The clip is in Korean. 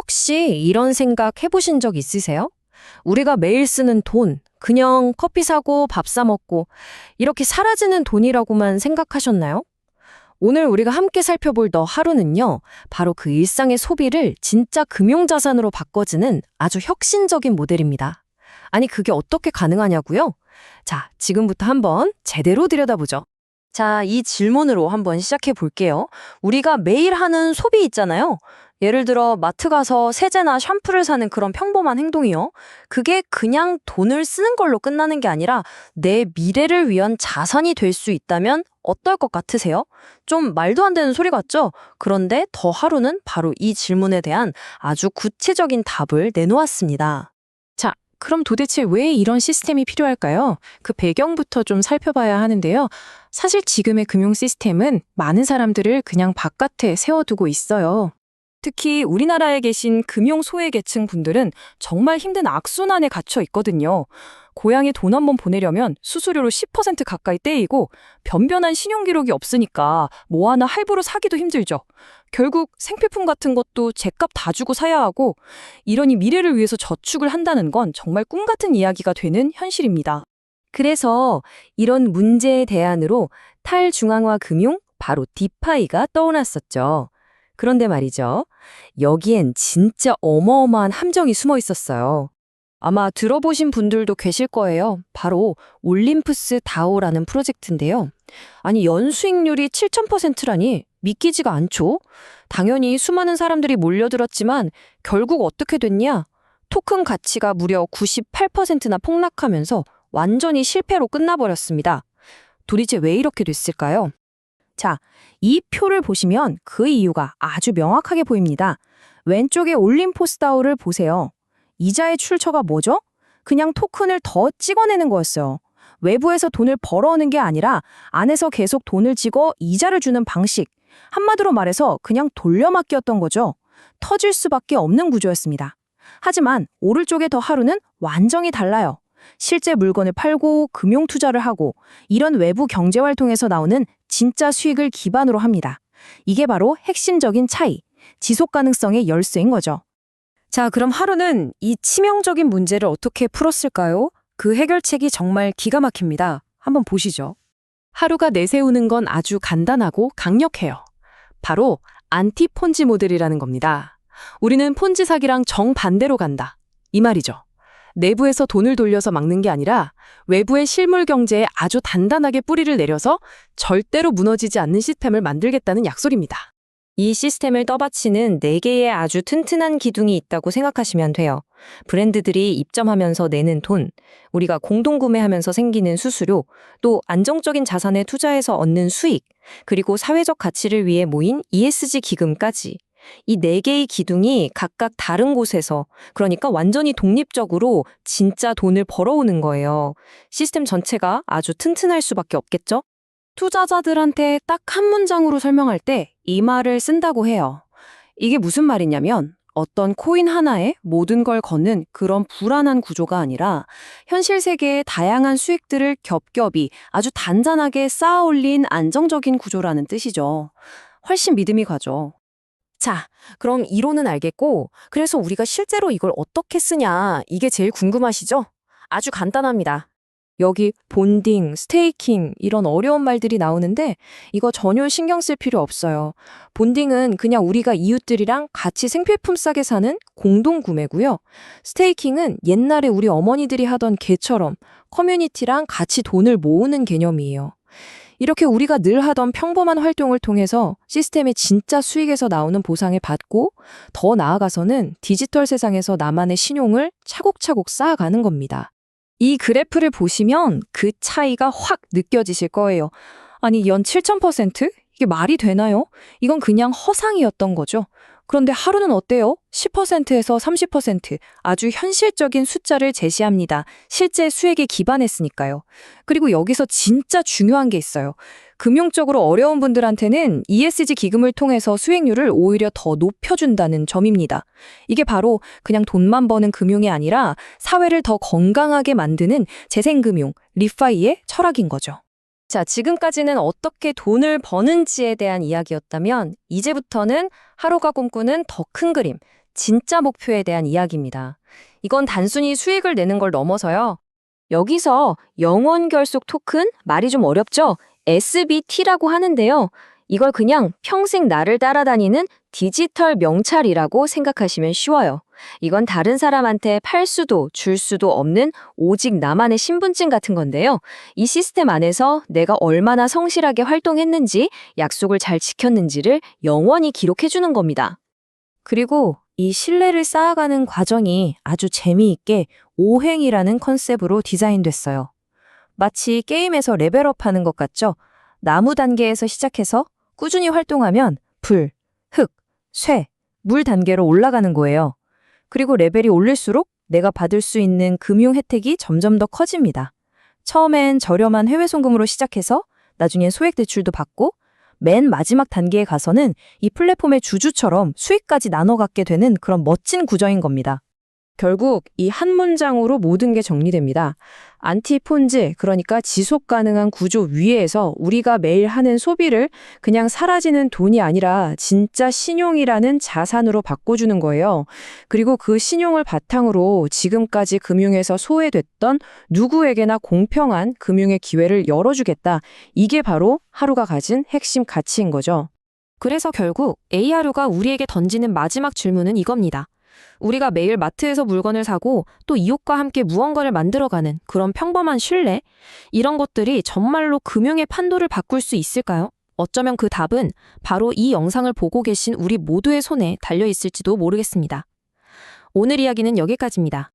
혹시 이런 생각 해보신 적 있으세요? 우리가 매일 쓰는 돈, 그냥 커피 사고 밥 사 먹고 이렇게 사라지는 돈이라고만 생각하셨나요? 오늘 우리가 함께 살펴볼 더 하루는요, 바로 그 일상의 소비를 진짜 금융자산으로 바꿔주는 아주 혁신적인 모델입니다. 아니, 그게 어떻게 가능하냐고요? 자, 지금부터 한번 제대로 들여다보죠. 자, 이 질문으로 한번 시작해 볼게요. 우리가 매일 하는 소비 있잖아요. 예를 들어 마트 가서 세제나 샴푸를 사는 그런 평범한 행동이요. 그게 그냥 돈을 쓰는 걸로 끝나는 게 아니라 내 미래를 위한 자산이 될 수 있다면 어떨 것 같으세요? 좀 말도 안 되는 소리 같죠? 그런데 더 하루는 바로 이 질문에 대한 아주 구체적인 답을 내놓았습니다. 자, 그럼 도대체 왜 이런 시스템이 필요할까요? 그 배경부터 좀 살펴봐야 하는데요. 사실 지금의 금융 시스템은 많은 사람들을 그냥 바깥에 세워두고 있어요. 특히 우리나라에 계신 금융 소외계층 분들은 정말 힘든 악순환에 갇혀 있거든요. 고향에 돈 한 번 보내려면 수수료로 10% 가까이 떼이고 변변한 신용기록이 없으니까 뭐 하나 할부로 사기도 힘들죠. 결국 생필품 같은 것도 제값 다 주고 사야 하고, 이러니 미래를 위해서 저축을 한다는 건 정말 꿈 같은 이야기가 되는 현실입니다. 그래서 이런 문제의 대안으로 탈중앙화 금융, 바로 디파이가 떠올랐었죠. 그런데 말이죠. 여기엔 진짜 어마어마한 함정이 숨어 있었어요. 아마 들어보신 분들도 계실 거예요. 바로 올림푸스 다오라는 프로젝트인데요. 아니, 연수익률이 7,000%라니 믿기지가 않죠? 당연히 수많은 사람들이 몰려들었지만 결국 어떻게 됐냐? 토큰 가치가 무려 98%나 폭락하면서 완전히 실패로 끝나버렸습니다. 도대체 왜 이렇게 됐을까요? 자, 이 표를 보시면 그 이유가 아주 명확하게 보입니다. 왼쪽에 올림포스다오를 보세요. 이자의 출처가 뭐죠? 그냥 토큰을 더 찍어내는 거였어요. 외부에서 돈을 벌어오는 게 아니라 안에서 계속 돈을 찍어 이자를 주는 방식. 한마디로 말해서 그냥 돌려막기였던 거죠. 터질 수밖에 없는 구조였습니다. 하지만 오른쪽에 더 하루는 완전히 달라요. 실제 물건을 팔고 금융 투자를 하고 이런 외부 경제 활동에서 나오는 진짜 수익을 기반으로 합니다. 이게 바로 핵심적인 차이, 지속 가능성의 열쇠인 거죠. 자, 그럼 하루는 이 치명적인 문제를 어떻게 풀었을까요? 그 해결책이 정말 기가 막힙니다. 한번 보시죠. 하루가 내세우는 건 아주 간단하고 강력해요. 바로 안티폰지 모델이라는 겁니다. 우리는 폰지 사기랑 정반대로 간다. 이 말이죠. 내부에서 돈을 돌려서 막는 게 아니라 외부의 실물 경제에 아주 단단하게 뿌리를 내려서 절대로 무너지지 않는 시스템을 만들겠다는 약속입니다. 이 시스템을 떠받치는 4개의 아주 튼튼한 기둥이 있다고 생각하시면 돼요. 브랜드들이 입점하면서 내는 돈, 우리가 공동구매하면서 생기는 수수료, 또 안정적인 자산에 투자해서 얻는 수익, 그리고 사회적 가치를 위해 모인 ESG 기금까지. 이 4개의 기둥이 각각 다른 곳에서, 그러니까 완전히 독립적으로 진짜 돈을 벌어오는 거예요. 시스템 전체가 아주 튼튼할 수밖에 없겠죠? 투자자들한테 딱 한 문장으로 설명할 때 이 말을 쓴다고 해요. 이게 무슨 말이냐면 어떤 코인 하나에 모든 걸 거는 그런 불안한 구조가 아니라 현실 세계의 다양한 수익들을 겹겹이 아주 단단하게 쌓아 올린 안정적인 구조라는 뜻이죠. 훨씬 믿음이 가죠. 자, 그럼 이론은 알겠고, 그래서 우리가 실제로 이걸 어떻게 쓰냐, 이게 제일 궁금하시죠? 아주 간단합니다. 여기 본딩, 스테이킹 이런 어려운 말들이 나오는데 이거 전혀 신경 쓸 필요 없어요. 본딩은 그냥 우리가 이웃들이랑 같이 생필품 싸게 사는 공동 구매고요. 스테이킹은 옛날에 우리 어머니들이 하던 개처럼 커뮤니티랑 같이 돈을 모으는 개념이에요. 이렇게 우리가 늘 하던 평범한 활동을 통해서 시스템의 진짜 수익에서 나오는 보상을 받고 더 나아가서는 디지털 세상에서 나만의 신용을 차곡차곡 쌓아가는 겁니다. 이 그래프를 보시면 그 차이가 확 느껴지실 거예요. 아니, 연 7,000%? 이게 말이 되나요? 이건 그냥 허상이었던 거죠. 그런데 하루는 어때요? 10%에서 30%, 아주 현실적인 숫자를 제시합니다. 실제 수익에 기반했으니까요. 그리고 여기서 진짜 중요한 게 있어요. 금융적으로 어려운 분들한테는 ESG 기금을 통해서 수익률을 오히려 더 높여준다는 점입니다. 이게 바로 그냥 돈만 버는 금융이 아니라 사회를 더 건강하게 만드는 재생금융, 리파이의 철학인 거죠. 자, 지금까지는 어떻게 돈을 버는지에 대한 이야기였다면 이제부터는 하루가 꿈꾸는 더 큰 그림, 진짜 목표에 대한 이야기입니다. 이건 단순히 수익을 내는 걸 넘어서요. 여기서 영원 결속 토큰, 말이 좀 어렵죠? SBT라고 하는데요. 이걸 그냥 평생 나를 따라다니는 디지털 명찰이라고 생각하시면 쉬워요. 이건 다른 사람한테 팔 수도 줄 수도 없는 오직 나만의 신분증 같은 건데요. 이 시스템 안에서 내가 얼마나 성실하게 활동했는지, 약속을 잘 지켰는지를 영원히 기록해주는 겁니다. 그리고 이 신뢰를 쌓아가는 과정이 아주 재미있게 오행이라는 컨셉으로 디자인됐어요. 마치 게임에서 레벨업하는 것 같죠? 나무 단계에서 시작해서 꾸준히 활동하면 불, 흙, 쇠, 물 단계로 올라가는 거예요. 그리고 레벨이 올릴수록 내가 받을 수 있는 금융 혜택이 점점 더 커집니다. 처음엔 저렴한 해외 송금으로 시작해서 나중엔 소액 대출도 받고 맨 마지막 단계에 가서는 이 플랫폼의 주주처럼 수익까지 나눠 갖게 되는 그런 멋진 구조인 겁니다. 결국 이 한 문장으로 모든 게 정리됩니다. 안티폰즈, 그러니까 지속 가능한 구조 위에서 우리가 매일 하는 소비를 그냥 사라지는 돈이 아니라 진짜 신용이라는 자산으로 바꿔주는 거예요. 그리고 그 신용을 바탕으로 지금까지 금융에서 소외됐던 누구에게나 공평한 금융의 기회를 열어주겠다. 이게 바로 하루가 가진 핵심 가치인 거죠. 그래서 결국 ARU가 우리에게 던지는 마지막 질문은 이겁니다. 우리가 매일 마트에서 물건을 사고 또 이웃과 함께 무언가를 만들어가는 그런 평범한 신뢰? 이런 것들이 정말로 금융의 판도를 바꿀 수 있을까요? 어쩌면 그 답은 바로 이 영상을 보고 계신 우리 모두의 손에 달려 있을지도 모르겠습니다. 오늘 이야기는 여기까지입니다.